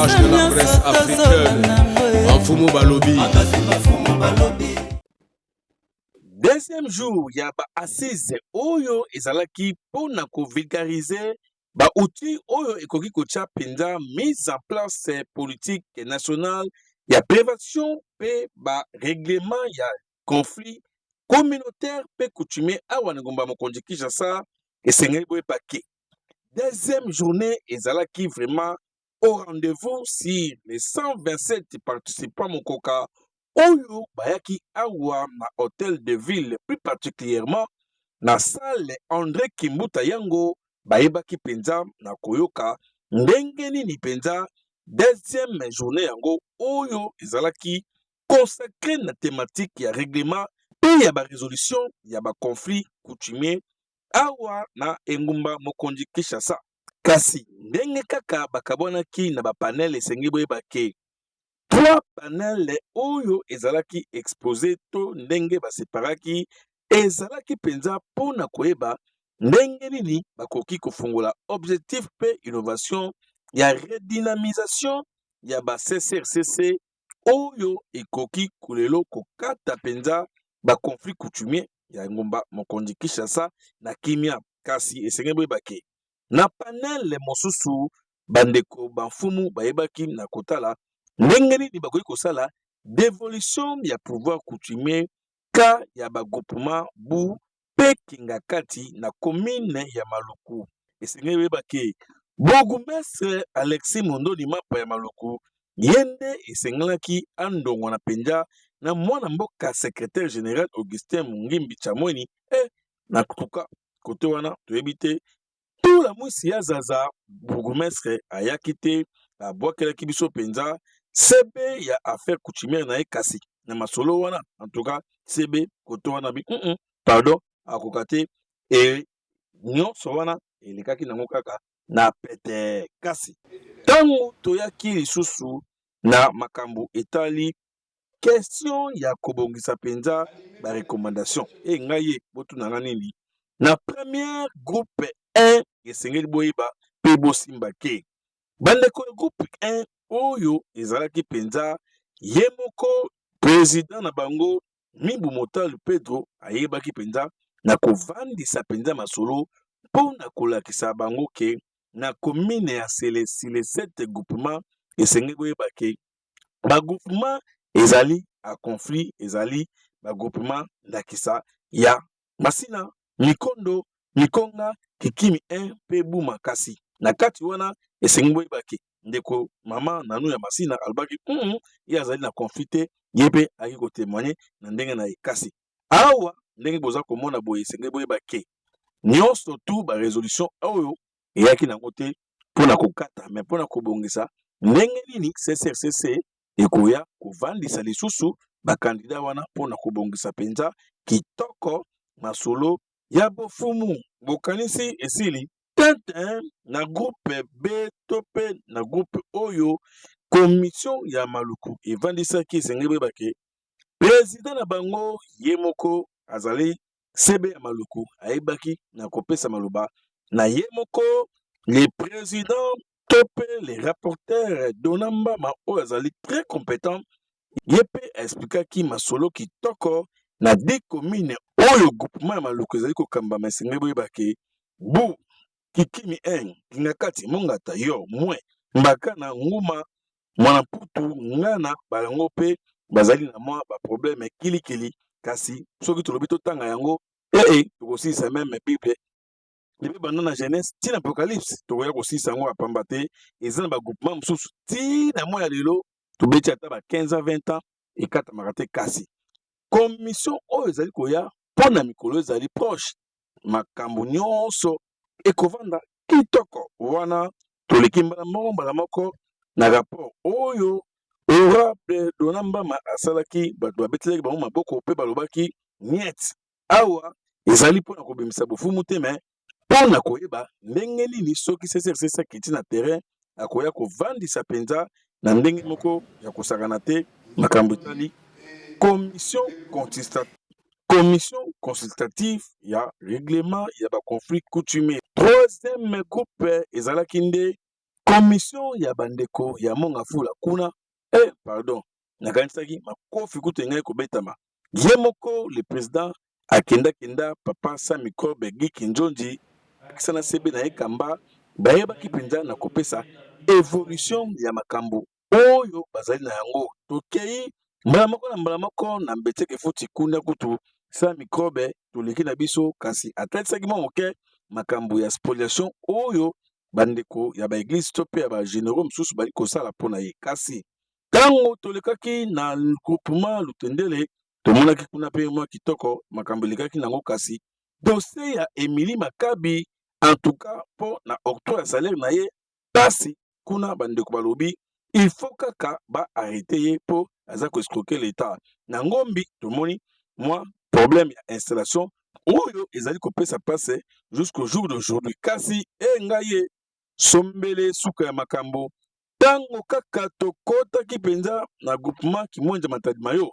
l'image de la presse africaine. Mafumu Balobi. Deuxième jour, il y a assise oyo ezalaki pour na ko vulgariser ba outil oyo ekoki kocha penza mise en place politique nationale ya prévention pe ba règlement ya conflit communautaire pe coutumier awa ngomba mokonzi Kinshasa esengeli boye paquet. Deuxième journée ezalaki vraiment au rendez-vous sur les 127 participants mokoka oyo bayaki awa na hôtel de ville, plus particulièrement na salle André Kimbuta yango bayebaki penza na koyoka ndenge nini penza deuxième journée yango oyo ezalaki consacré na thématique ya règlement pe ya ba résolution ya ba conflit coutumier awa na engumba mokonzi Kinshasa. Kasi ndenge kaka bakabonaki na ba panel esengi boyebake 3 panels oyo ezalaki exposé to ndenge baseparaki ezalaki penza pona koyeba ndenge nini bakoki kofungola objectif pe innovation ya redynamisation ya ba CCRCC oyo ekoki kulelo kokata penza ba conflit coutumier ya ngomba mokonzi Kinshasa na kimia. Kasi esenge boyebake na panel mosusu bandeko banfumu bayebaki na kotala ndenge nini bakoki kosala dévolution ya pouvoir coutumier ka ya bagroupement bu pe kingakati na commune ya Maluku. Esenge boyebake bourgmestre Alexis Mondoli mapa ya Maluku yende esengelaki andongo na penja na mwana mboka secrétaire général Augustin Mungimbi Chamweni na kutuka kote wana toyebite tout la mwisi ya zaza bourgmestre ayaki te abwakelaki biso penza sebe ya affaire coutumière na ekasi na masolo wana en tout cas sebe kote wana bi pardon akoka te e nyonso wana elekaki nango kaka na pete. Kasi ntango toyaki lisusu na makambo etali question ya kobongisa penza ba recommandation ngai botuna nga nini na première groupe 1 esengeli boyeba pe bosimba ke bandeko groupe 1 oyo ezalaki penza ye moko président na bango Mimbu Motali Pedro ayebaki penza na kovandisa penza masolo mpona kolakisa bango ke na commune ya Sele 7 groupement esengeli boyeba ke ba groupement ezali a conflit ezali ba groupement ndakisa ya Masina, Mikondo, Mikonga, Kikimi 1 pe Buma. Kasi na kati wana esengi boyebake ndeko mama nanu ya Masina albaki ye azali na conflit yebe aki ko témoigner na ndenge na ekasi awa ndenge boza komona boye esengi boyebake nyonso tu ba résolution oyo eyaki nango te mpona kokata mais mpona kobongisa ndenge nini CCRCC ekoya kovandisa lisusu bakandida wana mpona kobongisa penza kitoko masolo ya bofumu bokanisi esili tete na groupe B to pe na groupe oyo commission ya Maluku evandisaki esengeli boyebake président na bango ye moko azali sebe ya Maluku ayebaki na kopesa maloba na ye moko les présidents topé les rapporteurs Donambama oyo azali très compétent yepe expliquaki masolo kitoko na 10 communes oyo groupement ya Maluku ezali kokamba esengeli boyebake bu Kikimi 1 Kingakati Mongata yo mwe mbaka na nguma mwana putu ngana balango pe bazali na mwa ba problème kilikili. Kasi soki tolobi totanga yango tokosisa même Bible depuis banda na Genèse tina Apocalypse tokoya kosisa yango apamba te eza na ba groupement mosusu tina mwa ya lelo tobeti ata ba 15 à 20 ans ekatamaka te. Kasi commission oyo ezali koya mpona mikolo ezali proche makambo nyonso ekovanda kitoko wana toleki mbala moko na rapport oyo honorable Donambama asalaki bato babetelaki bango maboko pe balobaki niet awa ezali mpona kobimisa bofumu te me mpona koyeba ndenge nini soki CCRCC akiti na terrain akoya kovandisa penza na ndenge moko ya kosakana te makambo etali commission consultative ya règlement ya ba conflit coutumier. Troisième groupe ezalaki nde commission ya bandeko ya Mongafula kuna pardon nakanisaki makofi kutu ngai kobetama ye moko le président akenda papa sa microbe Giki Njonji akisana sebe na ekamba bayebaki mpenza na kopesa évolution ya makambo oyo bazali na yango tokei mbala moko na mbeteke futi kunda kutu sa microbe toleki na biso kasi atalisaki mwa moke makambo ya spoliation oyo bandeko ya baeglise to pe ya bagénéraux mosusu bali kosala mpona ye kasi ntango tolekaki na groupement Lutendele tomonaki kuna mpe mwa kitoko makambo elekaki nango kasi dossier ya Émilie Makabi en tout cas mpo na octroi ya salaire na ye pasi kuna bandeko balobi il faut kaka baarrete ye mpo aza koescroquer l'état na ngombi tomoni mwa problème ya installation oyo ezali kopesa pase jusqu'au jour d'aujourd'hui kasi ngai ye sombele suka ya makambo tango kaka tokotaki mpenza na groupement Kimwenja Matadi Mayo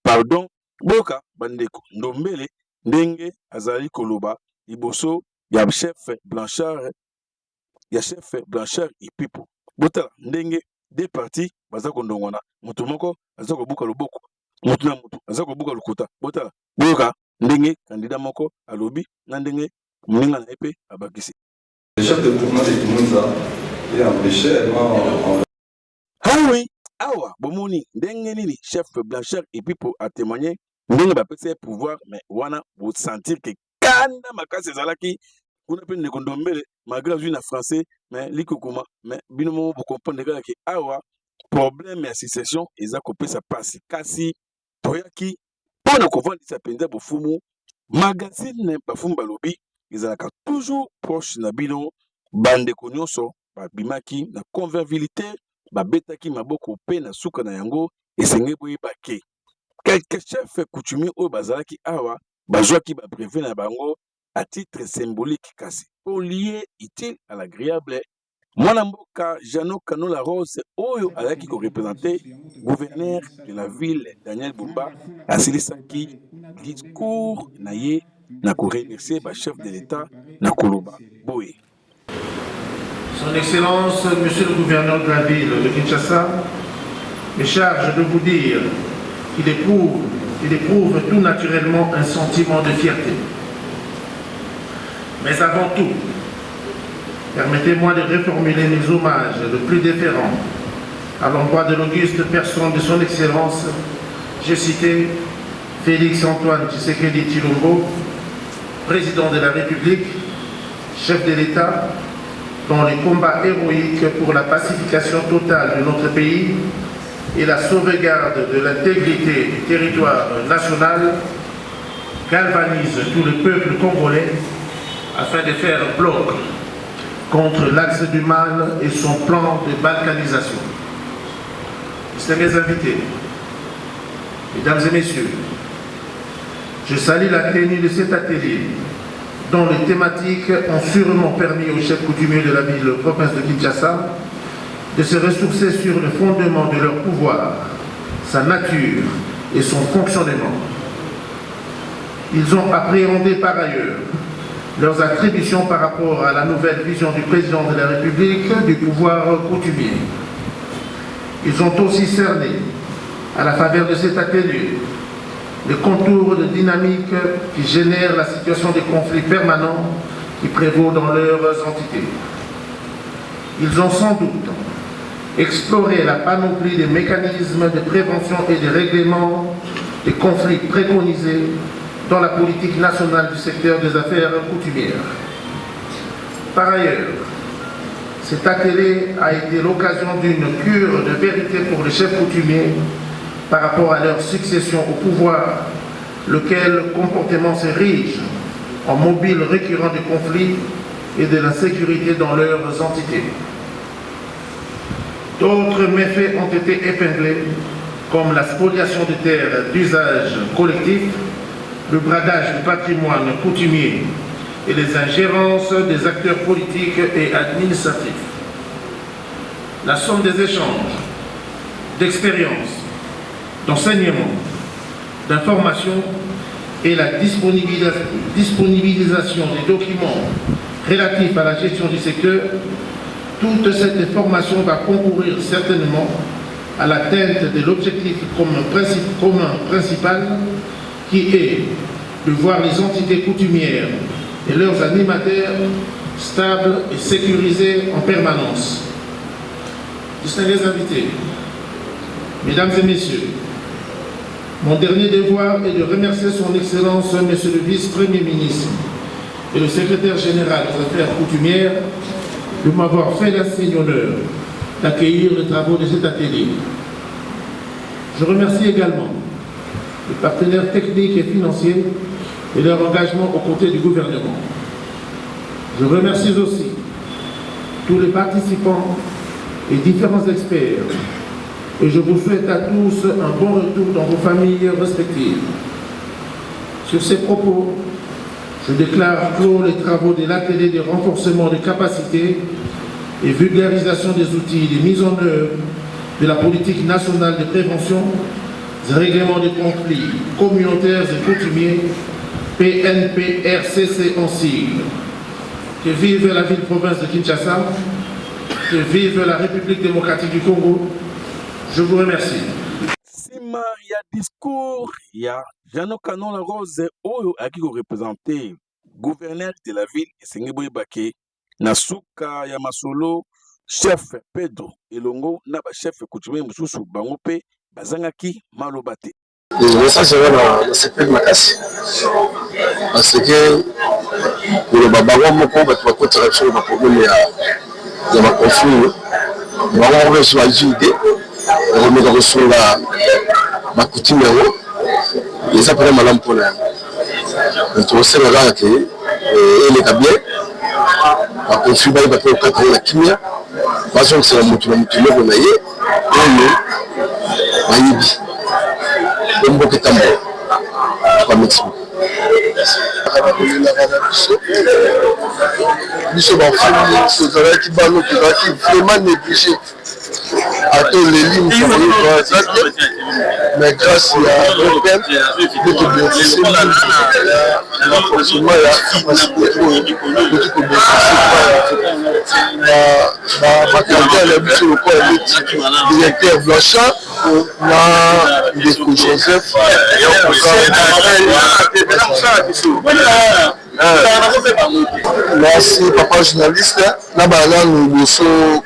pardon boka bandeko ndombele ndenge azali koloba liboso ya chef Blanchard Ipipo botala ndenge des partis baza kondongona mutu moko aza kobuka loboko mutu na mutu aza kobuka lukuta botala boka ndenge candidat moko alobi na ndenge mninga na epe abakisi le chef de groupement de Kimwenza est empêché oui awa bomoni ndenge nini chef Blanchard Ipipo a témoigné ndenge bapesa pouvoir mais wana vous sentir que kanda makasi ezalaki kuna pe ndeko ndombele malgré azwi na français mais likokuma mais bino mo bocomprendre kaka ke awa problème ya succession eza kopesa pasi kasi toyaki mpona kovandisa mpenza bofumu magazine bafumu balobi ezalaka toujours proche na bino bandeko nyonso babimaki na convivialité babetaki maboko pe na suka na yango esenge boyeba ke quelques chefs coutumiers oyo bazalaki awa bazwaki babrevet na bango à titre symbolique kasi pour lier utile à l'agréable mwana mboka Jano Kanola Rose oyo azalaki korepresente gouverneur de la ville Daniel Bumba asilisaki discours na ye na koremercier chef de l'État na koloba boye. Son Excellence, Monsieur le gouverneur de la ville de Kinshasa, me charge de vous dire qu'il éprouve tout naturellement un sentiment de fierté. Mais avant tout, permettez-moi de reformuler mes hommages le plus déférents à l'endroit de l'auguste personne de son Excellence, j'ai cité Félix-Antoine Tshisekedi Tshilombo, président de la République, chef de l'État, dont les combats héroïques pour la pacification totale de notre pays et la sauvegarde de l'intégrité du territoire national galvanisent tout le peuple congolais afin de faire bloc contre l'axe du mal et son plan de balkanisation. Mes invités, mesdames et messieurs, je salue la tenue de cet atelier dont les thématiques ont sûrement permis au chef coutumier de la ville province de Kinshasa de se ressourcer sur le fondement de leur pouvoir, sa nature et son fonctionnement. Ils ont appréhendé par ailleurs leurs attributions par rapport à la nouvelle vision du président de la République du pouvoir coutumier. Ils ont aussi cerné, à la faveur de cet atelier, les contours de dynamique qui génèrent la situation de conflit permanent qui prévaut dans leurs entités. Ils ont sans doute exploré la panoplie des mécanismes de prévention et de règlement des conflits préconisés dans la politique nationale du secteur des affaires coutumières. Par ailleurs, cet atelier a été l'occasion d'une cure de vérité pour les chefs coutumiers par rapport à leur succession au pouvoir, lequel comportement s'érige en mobile récurrent des conflits et de l'insécurité dans leurs entités. D'autres méfaits ont été épinglés, comme la spoliation des terres d'usage collectif, le bradage du patrimoine coutumier et les ingérences des acteurs politiques et administratifs. La somme des échanges, d'expériences, d'enseignements, d'informations et la disponibilisation des documents relatifs à la gestion du secteur Toute cette formation va concourir certainement à l'atteinte de l'objectif commun principal qui est de voir les entités coutumières et leurs animateurs stables et sécurisés en permanence. Distingués invités, Mesdames et Messieurs, mon dernier devoir est de remercier son Excellence, Monsieur le Vice-Premier ministre et le Secrétaire général des Affaires coutumières de m'avoir fait l'insigne honneur d'accueillir les travaux de cet atelier. Je remercie également les partenaires techniques et financiers et leur engagement aux côtés du gouvernement. Je remercie aussi tous les participants et différents experts et je vous souhaite à tous un bon retour dans vos familles respectives. Sur ces propos, je déclare clos les travaux de l'atelier de renforcement des capacités et vulgarisation des outils de mise en œuvre de la politique nationale de prévention des règlements des conflits communautaires et coutumiers, PNPRCC en sigle. Que vive la ville-province de Kinshasa, que vive la République démocratique du Congo. Je vous remercie. Sima, il y a discours, il y a Jeannot Canon La Rose, Oyo, qui représenté gouverneur de la ville, Sengeboye Baké, Nasuka Yamasolo, chef Pedro Elongo, Naba chef coutumier Moussou Bangope, Bazangaki Malobate. Le message est dans le secteur de ma casse. Parce que pour le babaron, mon combat, tu vas continuer sur le problème de ma conflit. On va sur la JD, on va mettre sur ma coutume. Les après madame pour la. Tu sais là que il est bien. Ma conflit va être au 4 ans la kimia. Parce que c'est la moto on a eu. Maïbi. Bombo Ketambo. Pas Mexico. Nous sommes en famille, c'est qui vraiment négligé. À tous les lignes, mais grâce à l'Europe, nous devons bénéficier de renforcement et de la capacité de ma carrière, elle est sur le corps directeur Blanchard, Ndeko Joseph, merci papa journaliste. Là-bas, nous sommes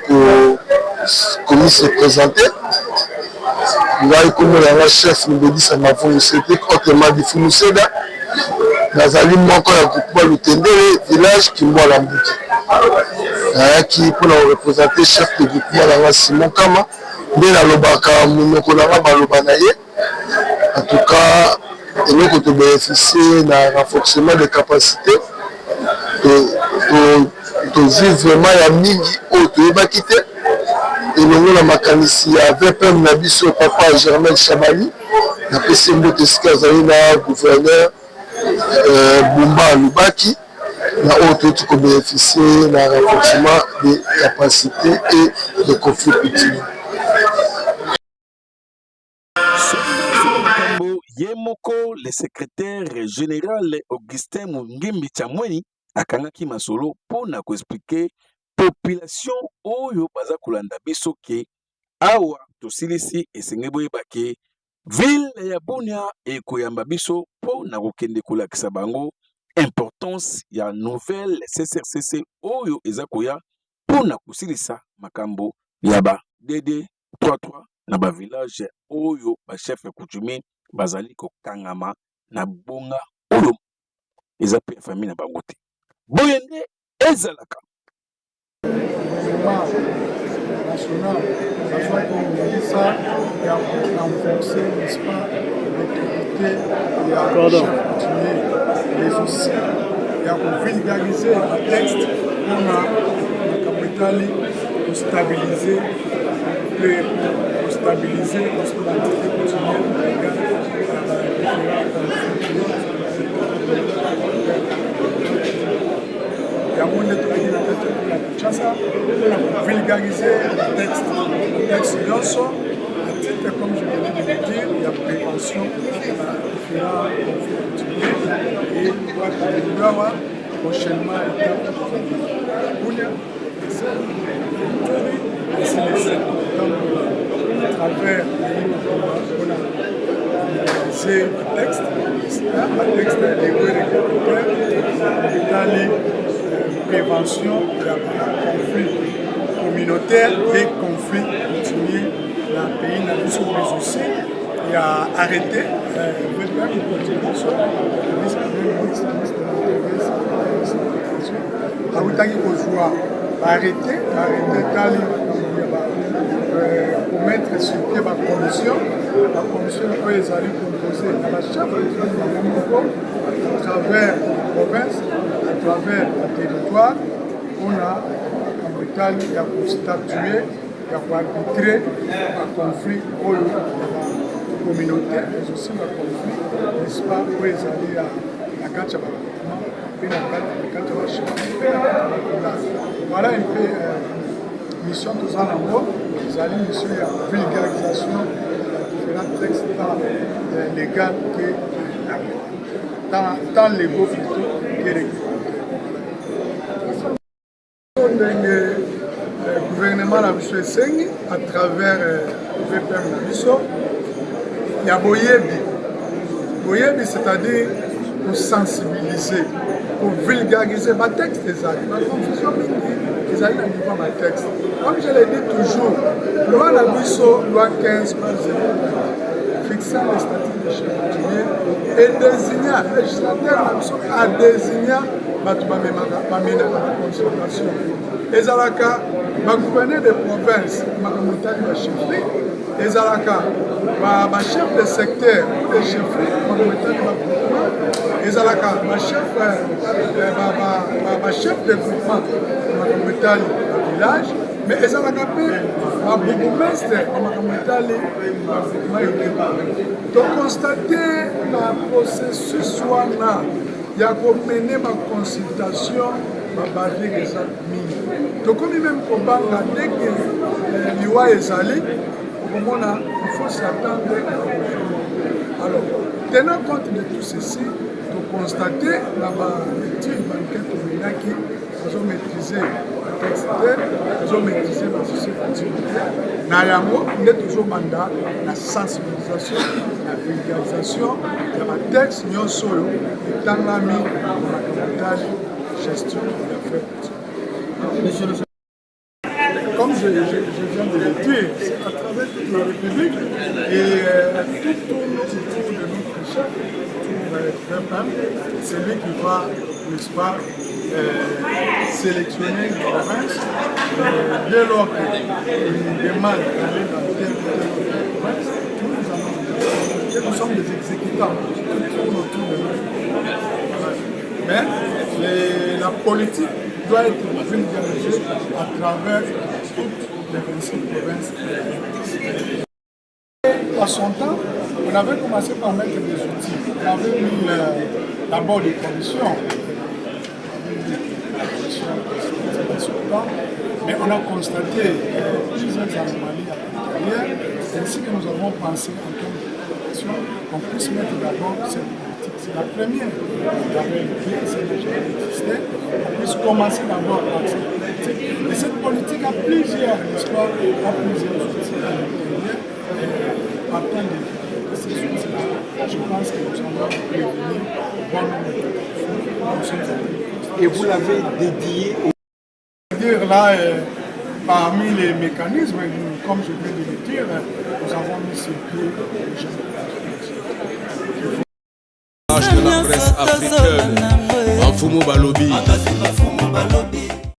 commis se présenter. Nous avons le chef nous dit ça m'a fait autrement dit Founouseda. Nous avons encore le village qui m'a l'embouti. Qui pour nous représenter chef de groupement Simon Kama. Bien à l'Obaka, nous en tout cas, nous avons bénéficié d'un renforcement des capacités de vivre vraiment à Mingi au Toubakité. Et nous avons makanisi avec un nabiso papa Germain Chabali, la PC Moteska Zalina, gouverneur Bumba Lubaki, nous avons bénéficié d'un renforcement des capacités et de conflits coutumiers. Yemoko, le secrétaire général Augustin Mungimbi Chamweni, akangaki masolo pour na expliquer population oyo baza kolanda biso ke awa tosilisi esengeboye bake ville ya Bunia e koyamba biso pour na kokende kolakisa bango importance ya nouvelle CCRCC oyo eza koya pour na kosilisa makambo ya ba DD 33 na ba village oyo ba chef coutumier bazali ko kangama na bonga oyo eza pe famille na bango te boyende ezalaka national besoin de ça et à renforcer, n'est-ce pas, l'autorité et à continuer les aussi et à vulgariser le texte on a la capitale pour stabiliser l'hospitalité continuelle pour vulgariser le texte Yonso, à titre, comme je venais de le dire, il y a prévention, il y a et il doit avoir prochainement ainsi de suite. Donc, à travers c'est un texte, des dans les prévention de la conflit communautaire et conflit continué dans le pays, mais aussi il a arrêté le plan de continuation du vice-premier ministre de l'intérêt arrêté pour mettre sur pied la commission peut les aller composer à la chef à travers la province, à travers le territoire. On a en Bretagne, il y a pour statuer, il y a pour arbitrer un conflit communautaire, mais aussi un conflit, n'est-ce pas, pour les aller à la Gatchaba. Voilà un peu mission de Zanambo, ils allaient mission de vulgarisation de différents textes légaux que tant légaux plutôt que réglementaires. Le gouvernement a Sengi à travers le VPM Nabiso, il y a Boyebi, c'est-à-dire pour sensibiliser, pour vulgariser ma texte des actes. Ma confusion, ils allaient niveau ma texte. Comme je l'ai dit toujours, loi Nabiso, loi 15 par 0, fixant les statuts de chef coutumier et désignant, le législateur Nabiso a désigné la consultation. Les Alaka, ma gouverneur de province, ma communauté de chefferie, les Alaka, ma chef de secteur de chefferie, ma communauté de groupement, les Alaka, ma chef de groupement, ma communauté de village, mais les Alaka, ma bourgmestre, ma communauté de groupement. Donc, constater le processus soit là, il y a mené ma consultation. Donc, comme même pour Banga, dès que l'IWA est allé, il faut s'attendre. Alors, tenant compte de tout ceci, de constater la lecture bancaire communale qui ont maîtrisé le texte, ils ont maîtrisé la société. Nayamo, il est toujours mandat, la sensibilisation, la vulgarisation, de la texte, nous sommes dans l'ami, la gestion de l'affaire. Comme je viens de le dire, c'est à travers toute la République et tout autour de notre chef, c'est lui qui va, n'est-ce pas, sélectionner une province. Dès lors qu'il demande d'aller dans telle province, nous sommes des exécutants qui tournent autour de nous. Mais la politique doit être vulgarisée à travers toutes les 26 provinces. À son temps, on avait commencé par mettre des outils. On avait mis d'abord des commissions. Mais on a constaté plusieurs anomalies à l'intérieur, ainsi que nous avons pensé en termes de communication qu'on puisse mettre d'abord cette politique. C'est la première. C'est déjà existé. On puisse commencer d'abord par cette politique. Et cette politique a plusieurs, n'est-ce pas, a plusieurs outils à l'intérieur. Partant de ces outils-là, je pense que nous allons prévenir bon nombre de choses. Et vous l'avez dédié au... Dire là, parmi les mécanismes, comme je viens de le dire, nous avons mis sur pied les gens de la presse africaine, Mafumo Balobi.